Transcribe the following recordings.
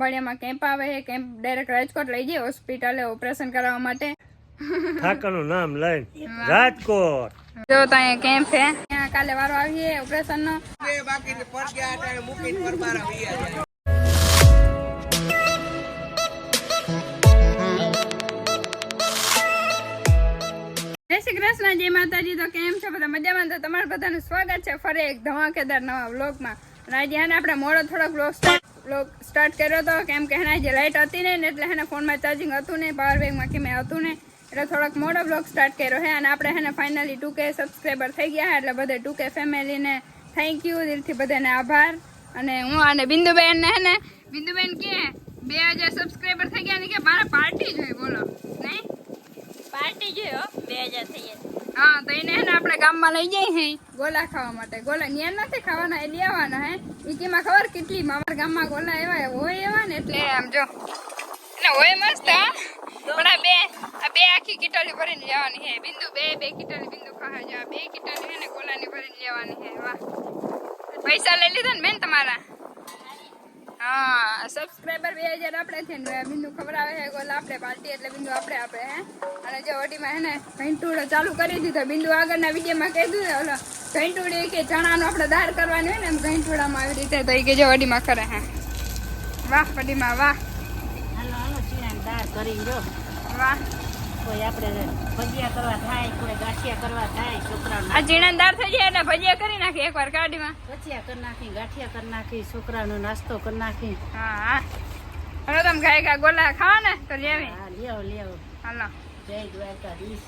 ખંભાળિયામાં camp આવે છે, camp direct Rajkot લઈ જાય હોસ્પિટલે ઓપરેશન કરાવવા માટે. ઠાકાનું નામ લઈને રાજકોટ જો ત્યાં કેમ્પ છે, ત્યાં કાલે વારો આવીએ ઓપરેશન નો. જય શ્રી કૃષ્ણ, જય માતાજી. તો કેમ છો બધા? મજામાં? તો તમારું બધાનું સ્વાગત છે ફરી એક ધમાકેદાર નવા વ્લોગમાં. અને આજે હેને આપણે મોડો થોડોક વ્લોગ સ્ટાર્ટ કર્યો હતો, કેમ કે હેને આજે લાઇટ હતી નહીં ને એટલે હેને ફોનમાં ચાર્જિંગ હતું નહીં, પાવર બેંકમાં કેમ હતું નહીં, એટલે થોડોક મોડો વ્લોગ સ્ટાર્ટ કર્યો છે. અને આપણે હેને ફાઇનલી 2K સબસ્ક્રાઈબર થઈ ગયા છે, એટલે બધે 2K ફેમિલીને થેન્ક યુ, દિલથી બધાને આભાર. અને હું અને બિંદુબેન ને હેને બિંદુબેન કે 2000 સબસ્ક્રાઈબર થઈ ગયા ને કે મારા પાર્ટી જોઈએ, બોલો નહીં પાર્ટી જોયો 2000 થઈ ગયા. હા, તો એને હેને આપણે ગામમાં લઈ જઈએ હે ગોલા ખાવા માટે. ગોલા ન્યા નથી ખાવાના, એ લેવાના હે. ઈકીમાં ખબર કેટલી અમારા ગામમાં ગોલા એવા હોય એવા ને, એટલે આમ જો એટલે હોય મસ્ત. હા, પણ આ બે આખી કિટલી ભરીને લેવાની હે. બિંદુ બે કિટલી બિંદુ ખાવા જો, આ 2 કિટલી હે ને ગોલાની ભરીને લેવાની હે. વાહ, પૈસા લઈ લીધા ને બેન તમારા? હા, સબસ્ક્રાઈબર 2000 આપણે છે ને બિંદુ ખબર આવે છે ગોલા આપણે પાર્ટી, એટલે બિંદુ આપણે આપે હે. અને જો ઓડીમાં હે ને ઘંટુડો ચાલુ કરી દીધો. બિંદુ આગળના વિડીયોમાં કીધું ને ઓલો ઘંટુડી કે ચણાનો આપણે દાળ કરવાની હોય ને એમ ઘંટુડામાં આવી રીતે, તો એ કે જો ઓડીમાં કરે હે. વાહ ઓડીમાં વાહ. હાલો હાલો ચીણાની દાળ કરી જો. વાહ, કોઈ આપણે ભજીયા કરવા થાય, કોઈ ગાંઠિયા કરવા થાય છોકરાઓને. આ ચીણાની દાળ થઈ જાય એટલે ભજીયા કરી નાખી એકવાર કાઢીમાં. ભજીયા કરી નાખી, ગાંઠિયા કરી નાખી, છોકરાનો નાસ્તો કરી નાખી. હા, હવે તમે ખાઈ ગોલા ખાવા ને તો લેવી. હા લેવો લેવો. હાલો, જય દ્વારકાધીશ.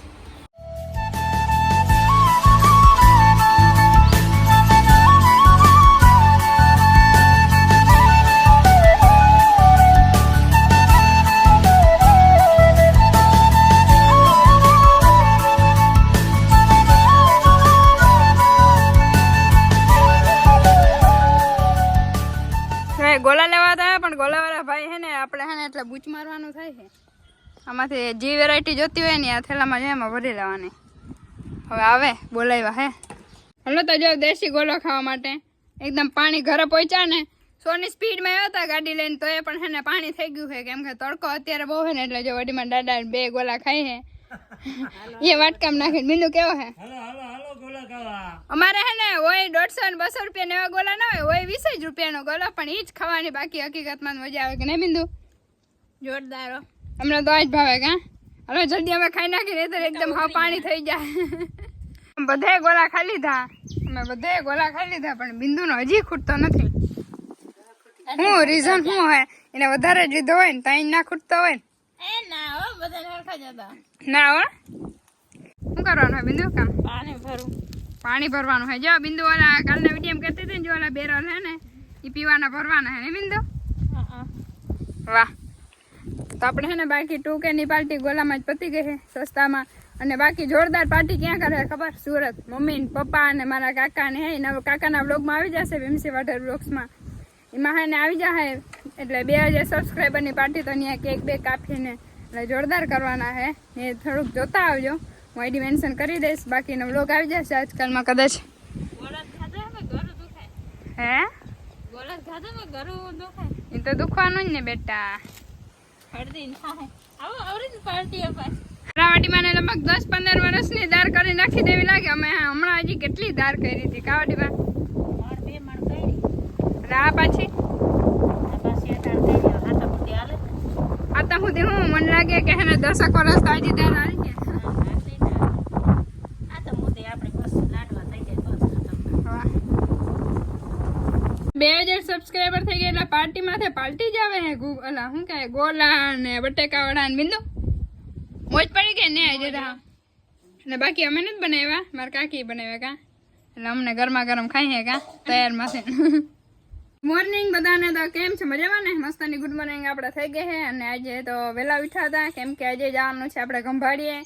ગોલા લેવા હતા પણ ગોલાવાળા ભાઈ હે ને આપણે હે ને એટલે બૂચ મારવાનું થાય છે. આમાંથી જે વેરાયટી જોતી હોય ને આ થેલામાં છે એમાં ભરી લેવાની. હવે આવે બોલાવ્યા હે. હલો તો જો દેશી ગોલો ખાવા માટે એકદમ પાણી ઘરે પહોંચ્યા ને 100 ની સ્પીડમાં આવ્યા હતા ગાડી લઈને, તો એ પણ હે ને પાણી થઈ ગયું છે, કેમ કે તડકો અત્યારે બહુ છે ને, એટલે જો વડીમાં દાદા 2 ગોલા ખાઈ છે. એ વાટકામ નાખીને બિંદુ કેવો હે? અમારે હે ને હોય 150 ને 200 રૂપિયા એવા ગોલા ના હોય 20 રૂપિયાનો ગોલો, પણ ઈ જ ખાવાની. બાકી હકીકતમાં મજા આવે કે નહીં બિંદુ? જોરદાર. અમને તો આ જ ભાવે કા. હવે જલ્દી અમે ખાઈ નાખીએ તો એકદમ હા પાણી થઈ જાય. બધાએ ગોલા ખાઈ લીધા, અમે બધાએ ગોલા ખાઈ લીધા, પણ બિંદુનો હજી ખૂટતો નથી. શું રીઝન શું હોય? એને વધારે જ લીધો હોય ને તાઈ ના ખૂટતો હોય ને? ના હો, બધા સરખા જ હતા. ના હો, શું કરવાનું હોય બિંદુ? કામ પાણી ભરવાનું હોય. જો બિંદુ વાળા કાલના વિડીયો કહેતી હતી ને, જો વાળા બેરલ હે ને એ પીવાના ભરવાના હે ને બિંદુ? વાહ. તો આપણે હે ને બાકી 2K ની પાર્ટી ગોલામાં જ પતી ગઈ છે સસ્તામાં. અને બાકી જોરદાર પાર્ટી ક્યાં કરે ખબર? સુરત. મમ્મી ને પપ્પા અને મારા કાકા ને હે ને કાકાના બ્લોગમાં આવી જશે, વિમસી વાટર બ્લોગ્સમાં. એમાં હે ને આવી જાય એટલે 2000 સબસ્ક્રાઈબરની પાર્ટી, તો ત્યાં કેક બે કાપીને એટલે જોરદાર કરવાના હે. એ થોડુંક જોતા આવજો, હું આઈડી મેન્શન કરી દઈશ. બાકીનો બ્લોગ આવી જશે આજકાલમાં કદાચ. હે એ તો દુખવાનું જ ને બેટા. કાવાડીમાં ને લગભગ 10-15 વર્ષની દાળ કરી નાખી દેવી લાગે. અમે હમણાં હજી કેટલી દાળ કરી હતી કાવાડીમાં. આ પાછી આતા સુધી હું મને લાગે કે હેને 10 વર્ષ તો હજી દાળ આવી ગયા. 2000 સબસ્ક્રાઈબર થઈ ગયા એટલે પાર્ટી માથે પાર્ટી જ આવે હે. ઓલા શું કહે ગોલા ને બટેકા વડા ને બિંદુ મોજ પડી ગઈ ને આજે તો. એટલે બાકી અમે નથી બનાવ્યા, મારા કાકી બનાવ્યા કા, એટલે અમને ગરમા ગરમ ખાઈ હે કા તૈયાર માથે. મોર્નિંગ બધાને તો કેમ છે? મજામાં ને? મસ્તાની ગુડ મોર્નિંગ આપણે થઈ ગઈ છે. અને આજે તો વહેલા ઉઠ્યા હતા, કેમ કે આજે જવાનું છે આપણે ખંભાળીએ,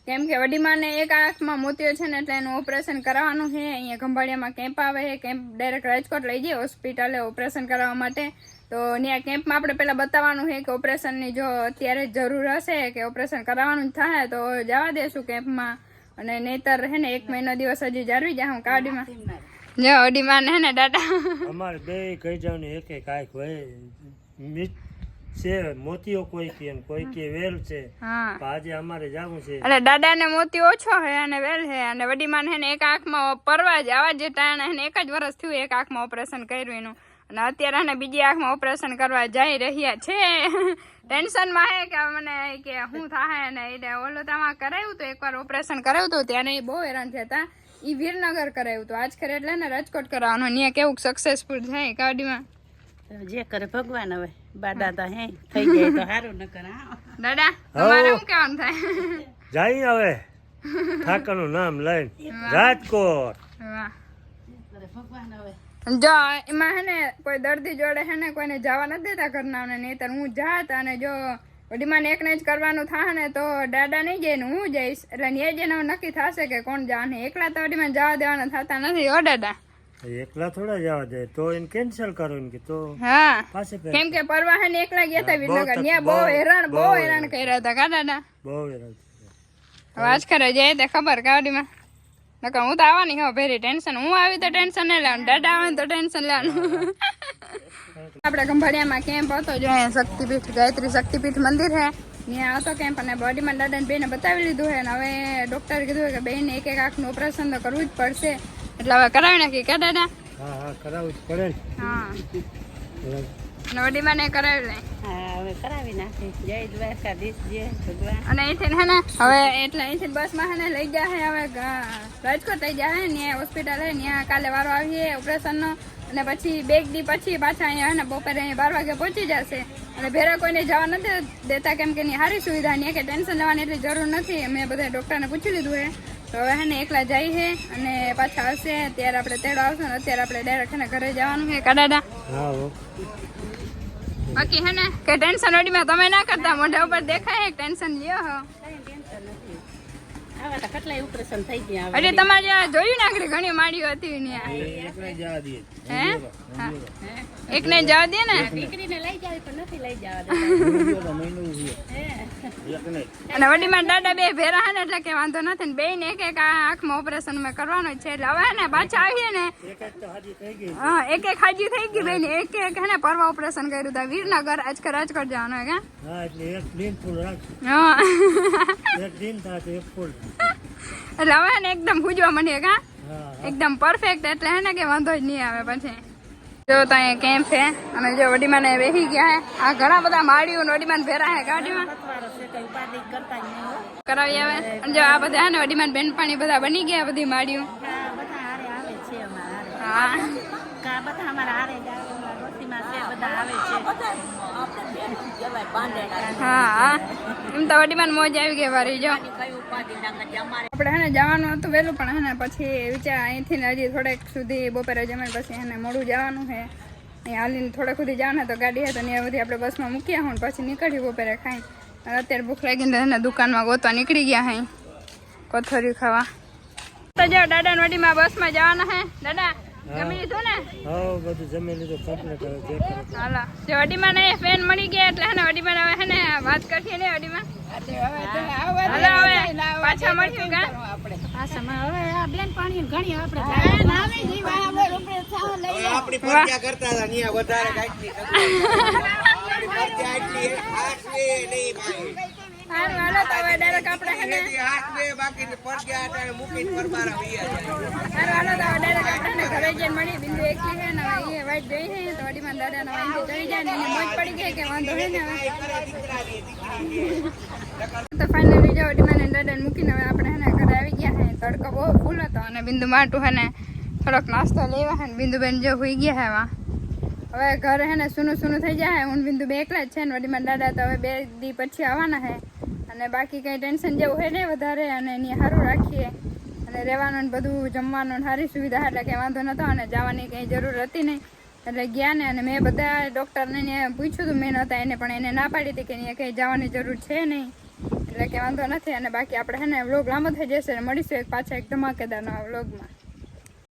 કેમ કે વડીમાને એક આંખમાં મોતિયો છે ને, એટલે એનું ઓપરેશન કરાવવાનું છે. અહીંયા ખંભાળિયામાં કેમ્પ આવે છે, કેમ્પ ડાયરેક્ટ રાજકોટ લઈ જાય હોસ્પિટલે ઓપરેશન કરાવવા માટે. તો ત્યાં કેમ્પમાં આપણે પહેલાં બતાવવાનું છે કે ઓપરેશનની જો અત્યારે જરૂર હશે કે ઓપરેશન કરાવવાનું જ થાય તો જવા દેશું કેમ્પમાં, અને નહીતર હે ને 1 મહિનો દિવસ હજી જાળવી જાય હું કાડીમાં. જો ઓડીમાં હે ને ડાટા અમારે બે કહી જાવ ને એક આંખ હોય છે મોતીઓ કોઈ કે ને કોઈ કે વેલ છે. હા પણ આજે અમારે જવું છે. એટલે દાદાને મોતી ઓછો હે અને વેલ હે અને વડીમાન હે ને એક આંખમાં પરવા જ આવા જે ટાણે હે ને 1 જ વર્ષ થયું એક આંખમાં ઓપરેશન કર્યું એનું અને અત્યારે હે ને બીજી આંખમાં ઓપરેશન કરવા જઈ રહ્યા છે. ટેન્શનમાં હે કે મને કે શું થાય ને એટલે ઓલો તામાં કરાવ્યું તો એકવાર ઓપરેશન કરાવ્યું હતું ત્યારે એ બહુ હેરાન થયા હતા. એ વીરનગર કરાવ્યું હતું આજ કરે એટલે ને રાજકોટ કરાવવાનું ત્યાં કેવું સક્સેસફુલ થાય કાવડીમાં જે કરે ભગવાન હવે બાડા તો હે થઈ જાય તો સારું ન કરે દાદા તમારે શું કહેવાનું થાય? જાય હવે ઠાકરનું નામ લઈને રાજકોટ. વાહ ભગવાન હવે જો એમાં હે ને કોઈ દર્દી જોડે હે ને કોઈને જવા નથી દેતા ઘરના નહીતર હું જાત અને જો વડીમાને એકને જ કરવાનું થાય ને તો દાદા નહીં જાય ને હું જઈશ એટલે ને જઈને નક્કી થશે કે કોણ જા ને એકલા તો વડીમાને જવા દેવાના થતા નથી હો દાદા. એકલા થોડા જવા દે તો એને કેન્સલ કરો ને કે તો હા પાસે કેમ કે પરવા હે ને એકલા ગયા હતા વિરનગર ત્યાં બહુ હેરાન કર્યા હતા કા દાદા. બહુ હેરાન. હવે આજ કરે જાય તે ખબર કાવડીમાં નકર હું તો આવવાની હો ભેરી ટેન્શન હું આવી તો ટેન્શન નહીં લેવાનું દાદા આવે તો ટેન્શન લેવાનું. આપણે ખંભાળિયામાં કેમ્પ હતો જો અહીંયા શક્તિપીઠ ગાયત્રી શક્તિપીઠ મંદિર હે ત્યાં હતો કેમ્પ અને બોડીમાં દાદાને બેને બતાવી લીધું હે ને હવે ડોક્ટરે કીધું કે બેન એક આંખનું ઓપરેશન તો કરવું જ પડશે એટલે હવે કરાવી નાખી કે દાદા. હા કરાવવું જ પડે ને. હા અને વડીમાને કરાવી લે હા હવે કરાવી નાખી જય દ્વારકાધીશ જય ભગવાન. અને અહીંથી હે ને હવે એટલે અહીંથી બસમાં હે ને લઈ જાય હવે રાજકોટ લઈ જાય ત્યાં હોસ્પિટલ હે ત્યાં કાલે વારો આવીએ ઓપરેશનનો અને પછી 2 દી પછી પાછા અહીંયા હે ને બપોરે અહીંયા 12 વાગે પહોંચી જશે અને ભેરા કોઈને જવા નથી દેતા કેમ કે એની સારી સુવિધા નહીં કે ટેન્શન લેવાની એટલી જરૂર નથી. મેં બધા ડૉક્ટરને પૂછી લીધું હે તો હવે હે ને એકલા જાય છે અને પાછા આવશે ત્યારે આપણે તેડો આવશે ને અત્યારે આપણે ડાયરેક્ટ હે ને ઘરે જવાનું છે કા દાદા. હા હો. બાકી હે ને કે ટેન્શન વડીમાં તમે ના કરતા મોઢા ઉપર દેખાય ટેન્શન લ્યો હો. કઈ ટેન્શન નથી આવા તો કેટલાય ઓપરેશન થઈ ગયા એટલે તમારે જ્યાં જોયું ને આગળ ઘણી માળીઓ હતી ત્યાં એકલા જવા દે. હે હા એકને જવા દે ને દીકરીને લઈ જાવી પણ નથી લઈ જવા અને વડીમાં દાદા બે ભેરા હે ને એટલે કે વાંધો નથી ને બે ને એક આંખમાં ઓપરેશન મેં કરવાનું જ છે એટલે હવે ને પાછા આવીએ ને હા એક હાજી થઈ ગઈ બેન એક હે ને પરવા ઓપરેશન કર્યું હતું વીરનગર આજકાલ રાજકોટ જવાનું હે હા એટલે એક દિન ફૂલ રાખ. હા એક દિન થાય તો એક ફૂલ. એટલે હવે ને એકદમ પૂજવા માંડીએ કા હા એકદમ પરફેક્ટ એટલે હે ને કે વાંધો જ નહીં આવે પછી જો ત્યાં કેમ્પ છે અને જો વડીમાને બેસી ગયા હે આ ઘણા બધા માળીઓ વડીમાન ભેરા હે ગાડીમાં ઉપાધિ કરતા જ નહીં હો. કરાવી આવે અને જો આ બધા હે ને વડીમાન બેનપાણી બધા બની ગયા બધી માળીઓ. હા બધા હારે આવે છે અમારા હારે હા કા બધા અમારા હારે જ આવે અમારા રોટીમાં છે બધા આવે છે હા હા એમ તો વડીમાન મોજ આવી ગઈ વારી જો આપણે હે ને જવાનું હતું વહેલું પણ હે ને પછી વિચાર અહીંથી ને હજી થોડેક સુધી બપોરે જમે પછી હે ને મોડું જવાનું છે અહીં હાલીને થોડેક સુધી જવાનું તો ગાડી હે તો ત્યાં બધી આપણે બસમાં મૂક્યા હું પછી નીકળ્યું બપોરે ખાઈ અને અત્યારે ભૂખ લાગીને હે ને દુકાનમાં ગોતવા નીકળી ગયા હે કોથળીયું ખાવા તો જો દાદા વડીમાં બસમાં જવાના હે દાદા જમી લીધું ને હા બધું જમી લીધું કમ્પ્લીટ હવે જે કરે. હાલો જો વડીમાં ને ફેન મળી ગયા એટલે હે ને વડીમાં હવે હે ને વાત કરશે ને વડીમાં હાલો હવે પાછા મળશું કા પાછામાં હવે આ બેન પાણી ઘણી આપણે આપણી પ્રજ્ઞા કરતા હતા ન્યા વધારે કાંઈક નહીં ભાઈ સારું હાલો તો હવે ડાયરેક્ટ આપણે હે ને હાથ બે બાકી પ્રજ્ઞા હતા મૂકીને પરબારા વૈયા સારું હાલો તો હવે ડાયરેક્ટ આપણે ને ઘરે જઈને મળી બિંદુ એકલી છે ને હવે એ વાઈટ ગઈ છે તો વડીમાં દાદાને વાંધી ચડી જાય ને એને મોજ પડી ગઈ કે વાંધો છે ને હવે તો ફાઇનલી જો વડીમાને દાદાને મૂકીને હવે આપણે હે ને ઘરે આવી ગયા છે તડકો બહુ ફૂલ હતો અને બિંદુ માટું હે ને થોડોક નાસ્તો લેવા હે ને બિંદુબેન જો હોઈ ગયા હે એમાં હવે ઘરે હે ને સૂનું થઈ જાય હું બિંદુ બે એકલા જ છે ને વડીમાં દાદા તો હવે 2 દી પછી આવવાના છે અને બાકી કંઈ ટેન્શન જેવું હોય નહીં વધારે અને એની સારું રાખીએ અને રહેવાનું ને બધું જમવાનું ને સારી સુવિધા એટલે કંઈ વાંધો નહોતો અને જવાની કંઈ જરૂર હતી નહીં એટલે ગયા ને અને મેં બધા ડૉક્ટરને પૂછ્યું હતું મેં નહોતા એને પણ એને ના પાડી હતી કે અહીંયા કંઈ જવાની જરૂર છે નહીં એટલે કે વાંધો નથી અને બાકી આપણે હે ને વ્લોગ લાંબો થઈ જશે મળીશું પાછા એક ધમાકેદારના વ્લોગમાં.